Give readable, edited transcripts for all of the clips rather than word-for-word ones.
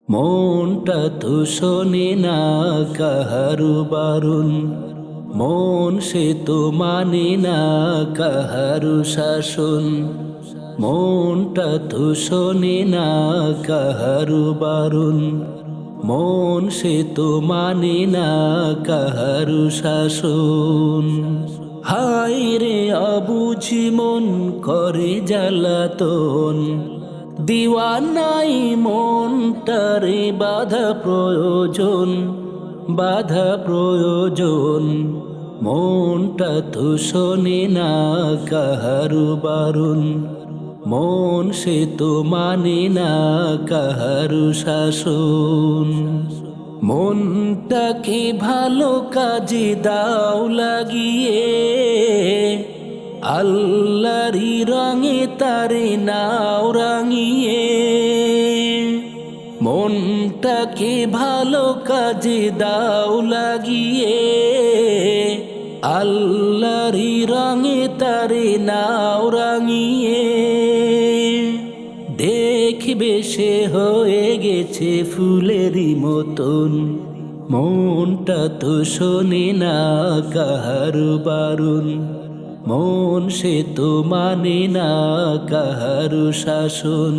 মনটা তো শোনে না কাহারু বারণ, মন সে তো মানে না কাহারু শাসন। মনটা তো শোনে না কাহারু বারণ, মন সে তো মানে না কাহারু শাসন। হায় রে অবুঝি মন করে জ্বালাতন, দিওয়ানাই মনটারে বাধা প্রয়োজন, বাধা প্রয়োজন। মনটা তো শোনে না কাহারু বারণ, মন সে তো মানে না কাহারু শাসন। মনটাকে ভালো কাজে দাও লাগিয়ে, আল্লাহরি রঙে তারে নাও রাঙিয়ে। মনটাকে ভালো কাজে দাও লাগিয়ে, আল্লাহরি রঙে তারে নাও রাঙিয়ে। দেখবে সে হয়ে গেছে ফুলেরই মতন, মনটা তো শোনে না কাহারু বারণ, মন সে তো মানে না কাহারু শাসন।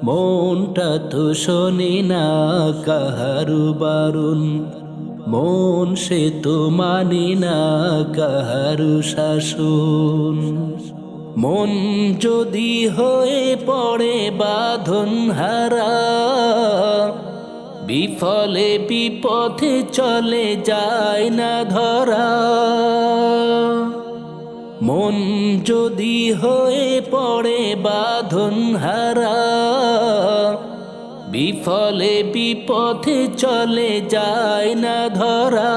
মনটা তো শোনে না কাহারু বারণ, মন সে তো মানে না কাহারু শাসন। মন যদি হয়ে পড়ে বাঁধন হারা, বিফলে বিপথে চলে যায় না ধরা। মন যদি হয়ে পড়ে বাঁধন হারা, বিফলে বিপথে চলে যায় না ধরা।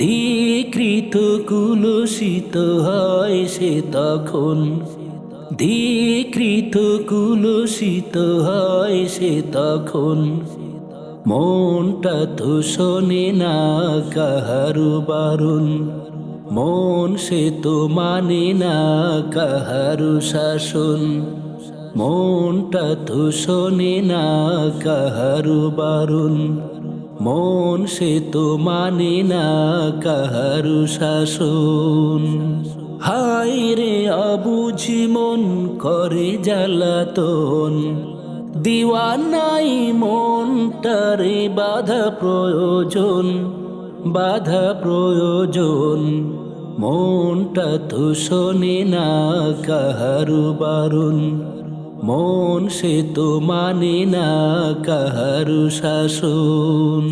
ধিকৃত কুলুষিত হয় সে তখন, ধিকৃত কুলুষিত হয় সে তখন। মনটা তো শোনে না কাহারু বারণ, মন সে তো মানে না কাহারু শাসন। মনটা তো শোনে না কাহারু বারণ, মন সে তো মানে না কাহারু শাসন। হায় রে অবুঝি মন করে জ্বালাতন, দিওয়ানাই মনটারে বাধা প্রয়োজন, বাধা প্রয়োজন। মনটা তো শোনে না কাহারু বারণ, মন সে তো মানে না কাহারু শাসন।